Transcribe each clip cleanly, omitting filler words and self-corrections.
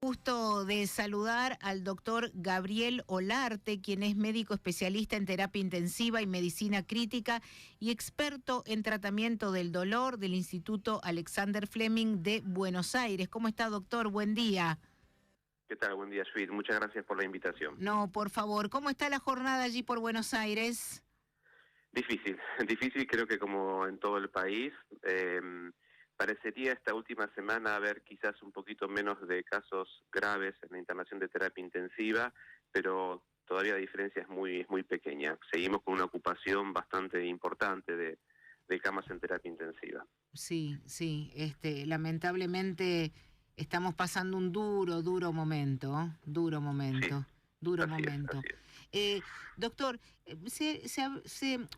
Gusto de saludar al doctor Gabriel Olarte, quien es médico especialista en terapia intensiva y medicina crítica y experto en tratamiento del dolor del Instituto Alexander Fleming de Buenos Aires. ¿Cómo está, doctor? Buen día. ¿Qué tal? Buen día, Sweet. Muchas gracias por la invitación. No, por favor, ¿cómo está la jornada allí por Buenos Aires? Difícil, difícil creo que como en todo el país. Parecería esta última semana haber quizás un poquito menos de casos graves en la internación de terapia intensiva, pero todavía la diferencia es muy pequeña. Seguimos con una ocupación bastante importante de camas en terapia intensiva. Sí, lamentablemente estamos pasando un duro momento, Sí, duro así es, momento. así es. Doctor,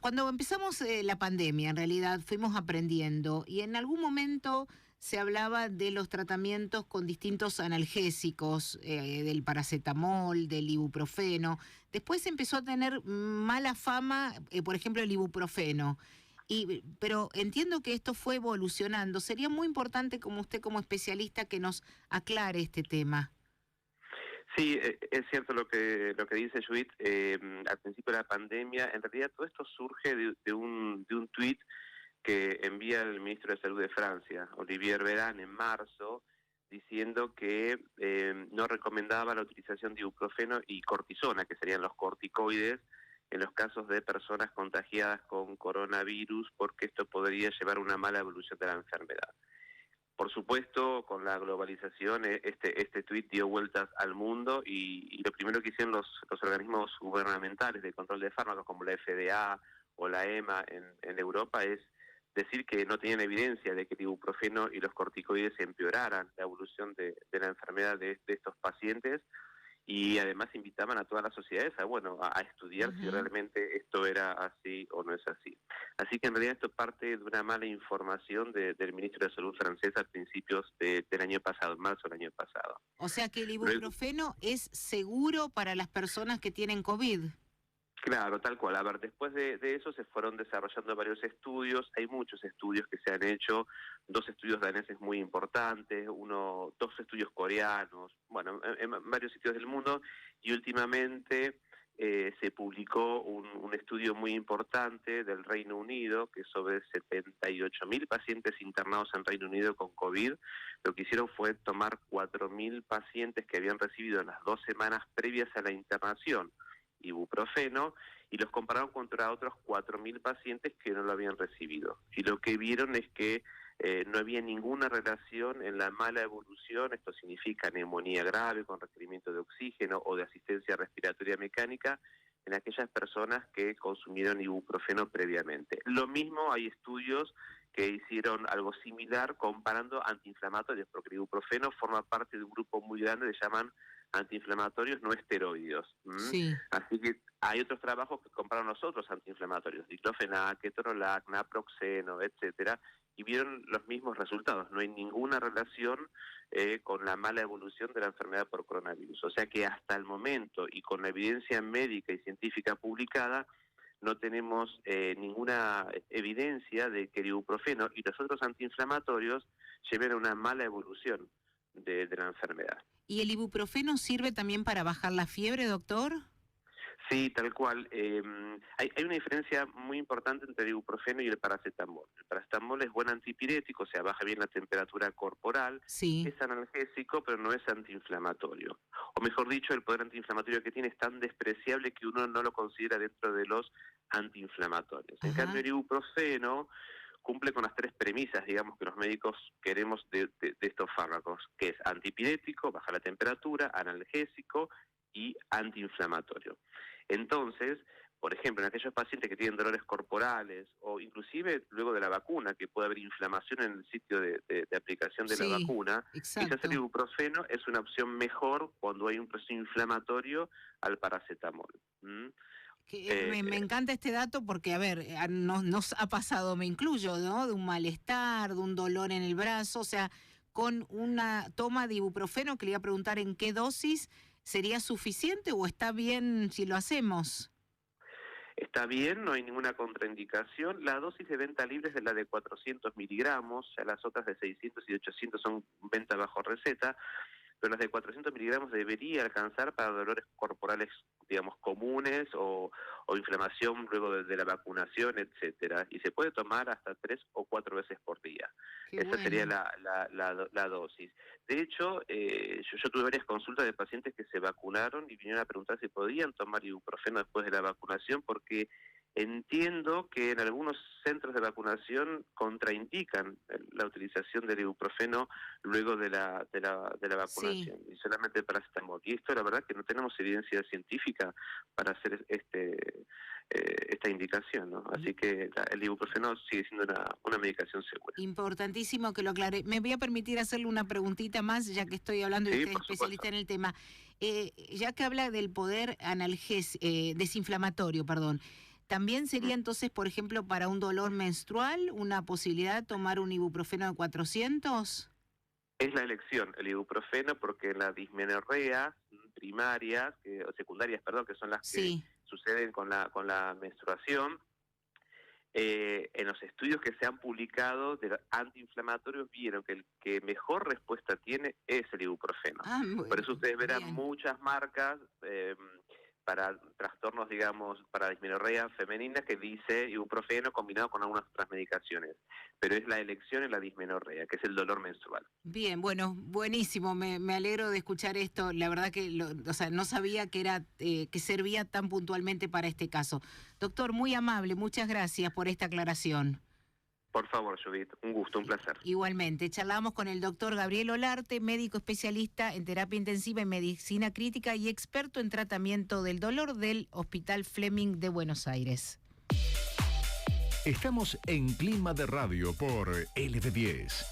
cuando empezamos la pandemia, en realidad fuimos aprendiendo y en algún momento se hablaba de los tratamientos con distintos analgésicos, del paracetamol, del ibuprofeno. Después empezó a tener mala fama, por ejemplo, el ibuprofeno. Pero entiendo que esto fue evolucionando. Sería muy importante, como usted como especialista, que nos aclare este tema. Sí, es cierto lo que dice Judith. Al principio de la pandemia, en realidad todo esto surge de un tuit que envía el ministro de Salud de Francia, Olivier Véran, en marzo, diciendo que no recomendaba la utilización de ibuprofeno y cortisona, que serían los corticoides, en los casos de personas contagiadas con coronavirus, porque esto podría llevar a una mala evolución de la enfermedad. Por supuesto, con la globalización, este tuit dio vueltas al mundo y lo primero que hicieron los organismos gubernamentales de control de fármacos, como la FDA o la EMA en Europa, es decir que no tenían evidencia de que el ibuprofeno y los corticoides empeoraran la evolución de la enfermedad de estos pacientes, y además invitaban a todas las sociedades a estudiar si realmente esto era así o no es así. Así que en realidad esto parte de una mala información del ministro de Salud francés a principios del año pasado, en marzo del año pasado. O sea que el ibuprofeno es seguro para las personas que tienen COVID. Claro, tal cual. A ver, después de eso se fueron desarrollando varios estudios. Hay muchos estudios que se han hecho, 2 estudios daneses muy importantes, 2 estudios coreanos, bueno, en varios sitios del mundo, y últimamente se publicó un estudio muy importante del Reino Unido, que sobre 78.000 pacientes internados en Reino Unido con COVID. Lo que hicieron fue tomar 4.000 pacientes que habían recibido en las 2 semanas previas a la internación ibuprofeno, y los compararon contra otros 4.000 pacientes que no lo habían recibido. Y lo que vieron es que no había ninguna relación en la mala evolución, esto significa neumonía grave con requerimiento de oxígeno o de asistencia respiratoria mecánica, en aquellas personas que consumieron ibuprofeno previamente. Lo mismo, hay estudios que hicieron algo similar comparando antiinflamatorios, porque el ibuprofeno forma parte de un grupo muy grande que se llaman antiinflamatorios no esteroideos. Sí. Así que hay otros trabajos que comparan los otros antiinflamatorios, diclofenac, ketorolac, naproxeno, etcétera, y vieron los mismos resultados. No hay ninguna relación con la mala evolución de la enfermedad por coronavirus. O sea que hasta el momento, y con la evidencia médica y científica publicada, no tenemos ninguna evidencia de que el ibuprofeno y los otros antiinflamatorios lleven a una mala evolución de la enfermedad. ¿Y el ibuprofeno sirve también para bajar la fiebre, doctor? Sí, tal cual. Hay una diferencia muy importante entre el ibuprofeno y el paracetamol. El paracetamol es buen antipirético, o sea, baja bien la temperatura corporal, Sí. es analgésico, pero no es antiinflamatorio. O mejor dicho, el poder antiinflamatorio que tiene es tan despreciable que uno no lo considera dentro de los antiinflamatorios. En cambio, el ibuprofeno cumple con las 3 premisas, digamos, que los médicos queremos de estos fármacos, que es antipirético, baja la temperatura, analgésico y antiinflamatorio. Entonces, por ejemplo, en aquellos pacientes que tienen dolores corporales o inclusive luego de la vacuna, que puede haber inflamación en el sitio de aplicación de la vacuna, quizás el ibuprofeno es una opción mejor cuando hay un proceso inflamatorio al paracetamol. Me encanta este dato porque, a ver, nos ha pasado, me incluyo, ¿no? De un malestar, de un dolor en el brazo, o sea, con una toma de ibuprofeno, que le iba a preguntar en qué dosis, ¿sería suficiente o está bien si lo hacemos? Está bien, no hay ninguna contraindicación. La dosis de venta libre es de la de 400 miligramos, ya las otras de 600 y 800 son venta bajo receta. pero las de 400 miligramos debería alcanzar para dolores corporales, digamos, comunes o inflamación luego de la vacunación, etcétera. Y se puede tomar hasta 3 o 4 veces por día. Qué Esa bueno. sería la dosis. De hecho, yo tuve varias consultas de pacientes que se vacunaron y vinieron a preguntar si podían tomar ibuprofeno después de la vacunación, porque entiendo que en algunos centros de vacunación contraindican la utilización del ibuprofeno luego de la vacunación, Sí. y solamente paracetamol. Y esto la verdad que no tenemos evidencia científica para hacer esta indicación, ¿no? Así que el ibuprofeno sigue siendo una medicación segura. Importantísimo que lo aclare. Me voy a permitir hacerle una preguntita más, ya que estoy hablando y Sí, usted es por supuesto. especialista en el tema. Ya que habla del poder desinflamatorio, perdón, ¿también sería entonces, por ejemplo, para un dolor menstrual, una posibilidad de tomar un ibuprofeno de 400? Es la elección, el ibuprofeno, porque la dismenorrea primarias, o secundarias, perdón, que son las que Sí. suceden con la menstruación, en los estudios que se han publicado de los antiinflamatorios vieron que el que mejor respuesta tiene es el ibuprofeno. Ah, Por eso ustedes verán bien. muchas marcas para trastornos, digamos, para dismenorrea femenina que dice ibuprofeno combinado con algunas otras medicaciones. Pero es la elección en la dismenorrea, que es el dolor menstrual. Bien, bueno, buenísimo, me alegro de escuchar esto. La verdad que o sea, no sabía que era que servía tan puntualmente para este caso. Doctor, muy amable, muchas gracias por esta aclaración. Por favor, Judith, un gusto, un placer. Igualmente, charlamos con el doctor Gabriel Olarte, médico especialista en terapia intensiva y medicina crítica y experto en tratamiento del dolor del Hospital Fleming de Buenos Aires. Estamos en Clima de Radio por LB10.